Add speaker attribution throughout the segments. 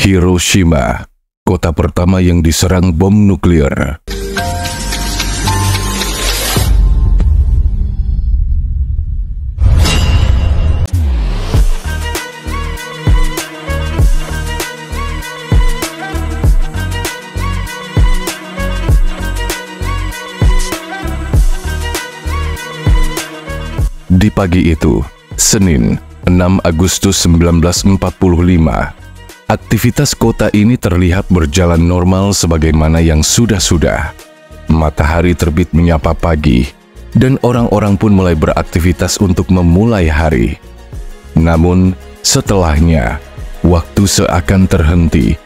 Speaker 1: Hiroshima, kota pertama yang diserang bom nuklir. Di pagi itu, Senin, 6 Agustus 1945, aktivitas kota ini terlihat berjalan normal sebagaimana yang sudah-sudah. Matahari terbit menyapa pagi, dan orang-orang pun mulai beraktivitas untuk memulai hari. Namun, setelahnya, waktu seakan terhenti,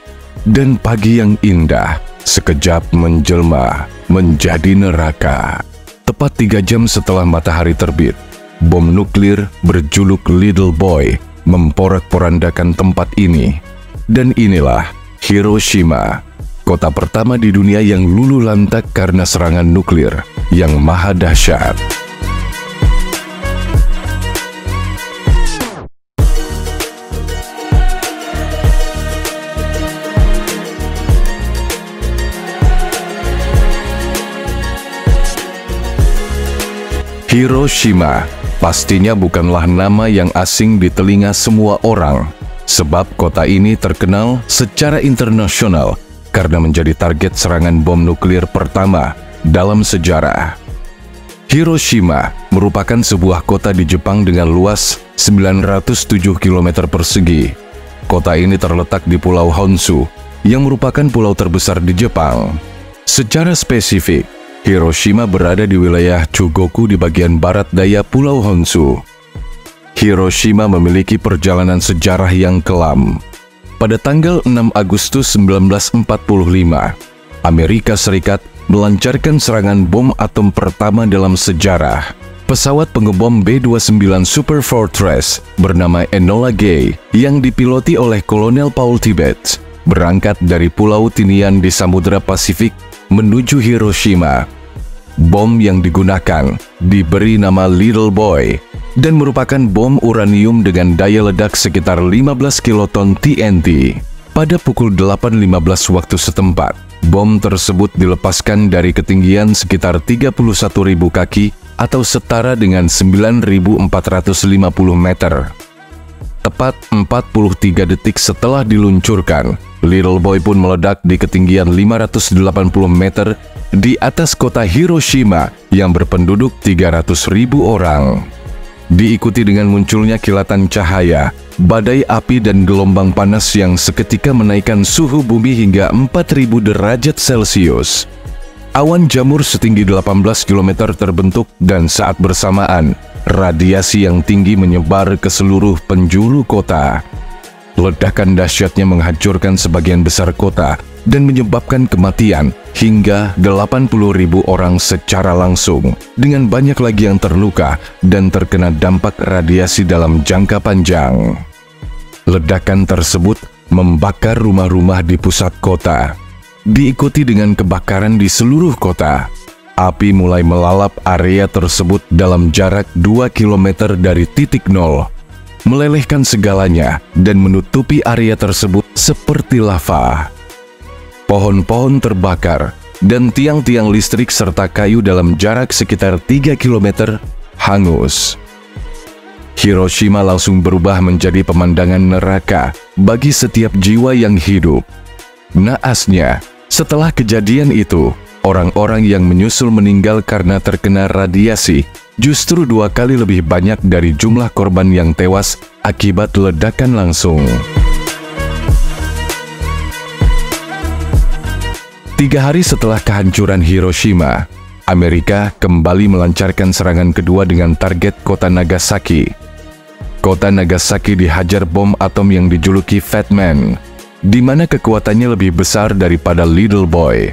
Speaker 1: dan pagi yang indah sekejap menjelma menjadi neraka. Tepat 3 jam setelah matahari terbit, bom nuklir berjuluk Little Boy memporak-porandakan tempat ini. Dan inilah Hiroshima, kota pertama di dunia yang luluh lantak karena serangan nuklir yang maha dahsyat. Hiroshima pastinya bukanlah nama yang asing di telinga semua orang, sebab kota ini terkenal secara internasional karena menjadi target serangan bom nuklir pertama dalam sejarah. Hiroshima merupakan sebuah kota di Jepang dengan luas 907 km persegi. Kota ini terletak di Pulau Honshu, yang merupakan pulau terbesar di Jepang. Secara spesifik, Hiroshima berada di wilayah Chugoku di bagian barat daya Pulau Honshu. Hiroshima memiliki perjalanan sejarah yang kelam. Pada tanggal 6 Agustus 1945, Amerika Serikat melancarkan serangan bom atom pertama dalam sejarah. Pesawat pengebom B-29 Super Fortress bernama Enola Gay yang dipiloti oleh Kolonel Paul Tibbets berangkat dari Pulau Tinian di Samudra Pasifik menuju Hiroshima. Bom yang digunakan diberi nama Little Boy dan merupakan bom uranium dengan daya ledak sekitar 15 kiloton TNT. Pada pukul 8.15 waktu setempat, bom tersebut dilepaskan dari ketinggian sekitar 31.000 kaki atau setara dengan 9.450 meter. Tepat 43 detik setelah diluncurkan, Little Boy pun meledak di ketinggian 580 meter di atas kota Hiroshima yang berpenduduk 300.000 orang. Diikuti dengan munculnya kilatan cahaya, badai api dan gelombang panas yang seketika menaikkan suhu bumi hingga 4.000 derajat Celcius. Awan jamur setinggi 18 km terbentuk dan saat bersamaan, radiasi yang tinggi menyebar ke seluruh penjuru kota. Ledakan dahsyatnya menghancurkan sebagian besar kota dan menyebabkan kematian hingga 80.000 orang secara langsung, dengan banyak lagi yang terluka dan terkena dampak radiasi dalam jangka panjang. Ledakan tersebut membakar rumah-rumah di pusat kota, diikuti dengan kebakaran di seluruh kota. Api mulai melalap area tersebut dalam jarak 2 km dari titik nol, melelehkan segalanya dan menutupi area tersebut seperti lava. Pohon-pohon terbakar dan tiang-tiang listrik serta kayu dalam jarak sekitar 3 km hangus. Hiroshima langsung berubah menjadi pemandangan neraka bagi setiap jiwa yang hidup. Naasnya, setelah kejadian itu, orang-orang yang menyusul meninggal karena terkena radiasi justru 2 kali lebih banyak dari jumlah korban yang tewas akibat ledakan langsung. 3 hari setelah kehancuran Hiroshima, Amerika kembali melancarkan serangan kedua dengan target kota Nagasaki. Kota Nagasaki dihajar bom atom yang dijuluki Fat Man, di mana kekuatannya lebih besar daripada Little Boy.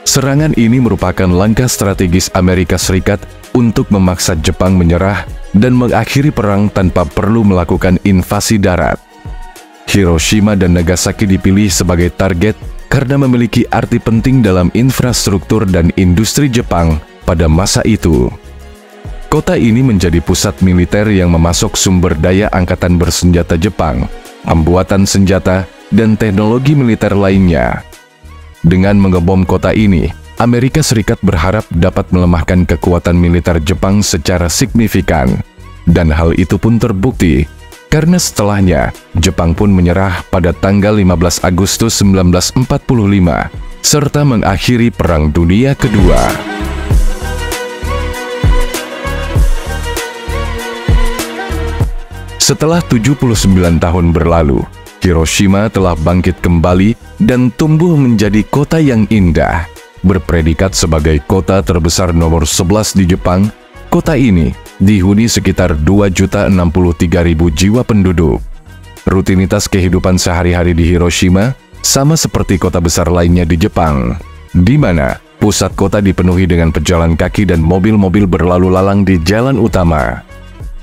Speaker 1: Serangan ini merupakan langkah strategis Amerika Serikat untuk memaksa Jepang menyerah dan mengakhiri perang tanpa perlu melakukan invasi darat. Hiroshima dan Nagasaki dipilih sebagai target karena memiliki arti penting dalam infrastruktur dan industri Jepang pada masa itu. Kota ini menjadi pusat militer yang memasok sumber daya angkatan bersenjata Jepang, pembuatan senjata, dan teknologi militer lainnya. Dengan mengebom kota ini, Amerika Serikat berharap dapat melemahkan kekuatan militer Jepang secara signifikan. Dan hal itu pun terbukti, karena setelahnya, Jepang pun menyerah pada tanggal 15 Agustus 1945, serta mengakhiri Perang Dunia Kedua. Setelah 79 tahun berlalu, Hiroshima telah bangkit kembali dan tumbuh menjadi kota yang indah. Berpredikat sebagai kota terbesar nomor 11 di Jepang, kota ini dihuni sekitar 2.063.000 jiwa penduduk. Rutinitas kehidupan sehari-hari di Hiroshima sama seperti kota besar lainnya di Jepang, di mana pusat kota dipenuhi dengan pejalan kaki dan mobil-mobil berlalu lalang di jalan utama.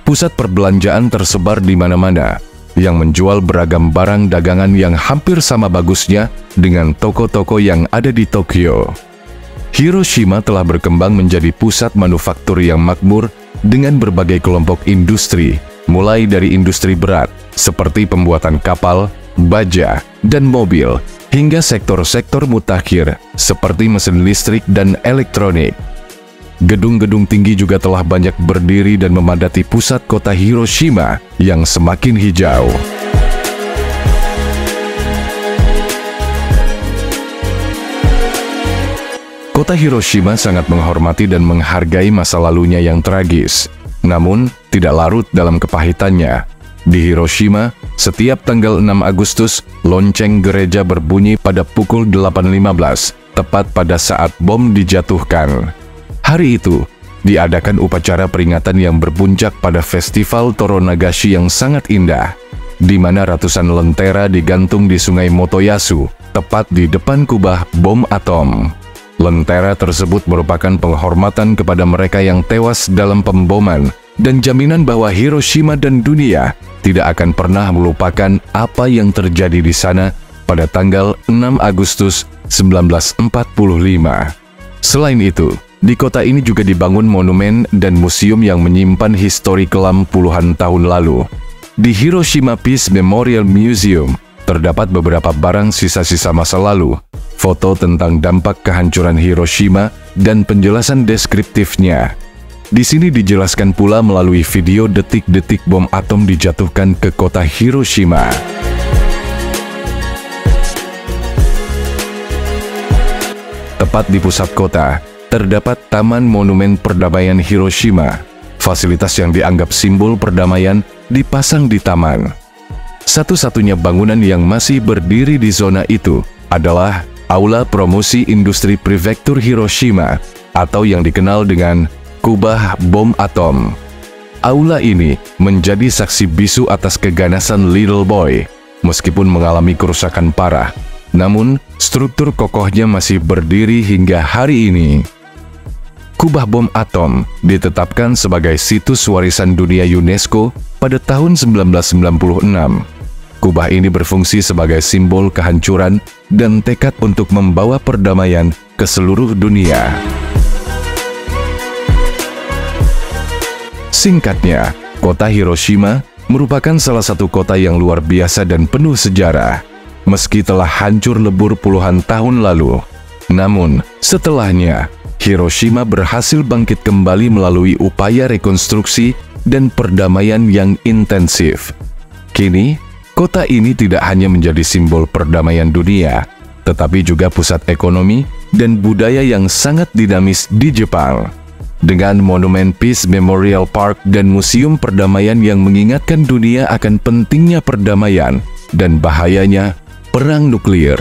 Speaker 1: Pusat perbelanjaan tersebar di mana-mana, yang menjual beragam barang dagangan yang hampir sama bagusnya dengan toko-toko yang ada di Tokyo. Hiroshima telah berkembang menjadi pusat manufaktur yang makmur dengan berbagai kelompok industri, mulai dari industri berat, seperti pembuatan kapal, baja, dan mobil, hingga sektor-sektor mutakhir, seperti mesin listrik dan elektronik. Gedung-gedung tinggi juga telah banyak berdiri dan memadati pusat kota Hiroshima yang semakin hijau. Kota Hiroshima sangat menghormati dan menghargai masa lalunya yang tragis, namun tidak larut dalam kepahitannya. Di Hiroshima, setiap tanggal 6 Agustus, lonceng gereja berbunyi pada pukul 8.15, tepat pada saat bom dijatuhkan. Hari itu, diadakan upacara peringatan yang berpuncak pada festival Toronagashi yang sangat indah, di mana ratusan lentera digantung di sungai Motoyasu, tepat di depan kubah bom atom. Lentera tersebut merupakan penghormatan kepada mereka yang tewas dalam pemboman, dan jaminan bahwa Hiroshima dan dunia tidak akan pernah melupakan apa yang terjadi di sana pada tanggal 6 Agustus 1945. Selain itu, di kota ini juga dibangun monumen dan museum yang menyimpan histori kelam puluhan tahun lalu. Di Hiroshima Peace Memorial Museum, terdapat beberapa barang sisa-sisa masa lalu, foto tentang dampak kehancuran Hiroshima, dan penjelasan deskriptifnya. Di sini dijelaskan pula melalui video detik-detik bom atom dijatuhkan ke kota Hiroshima. Tepat di pusat kota, terdapat Taman Monumen Perdamaian Hiroshima. Fasilitas yang dianggap simbol perdamaian dipasang di taman. Satu-satunya bangunan yang masih berdiri di zona itu adalah Aula Promosi Industri Prefektur Hiroshima, atau yang dikenal dengan Kubah Bom Atom. Aula ini menjadi saksi bisu atas keganasan Little Boy, meskipun mengalami kerusakan parah. Namun, struktur kokohnya masih berdiri hingga hari ini. Kubah bom atom ditetapkan sebagai situs warisan dunia UNESCO pada tahun 1996. Kubah ini berfungsi sebagai simbol kehancuran dan tekad untuk membawa perdamaian ke seluruh dunia. Singkatnya, kota Hiroshima merupakan salah satu kota yang luar biasa dan penuh sejarah. Meski telah hancur lebur puluhan tahun lalu, namun setelahnya, Hiroshima berhasil bangkit kembali melalui upaya rekonstruksi dan perdamaian yang intensif. Kini, kota ini tidak hanya menjadi simbol perdamaian dunia, tetapi juga pusat ekonomi dan budaya yang sangat dinamis di Jepang. Dengan monumen Peace Memorial Park dan museum perdamaian yang mengingatkan dunia akan pentingnya perdamaian dan bahayanya perang nuklir.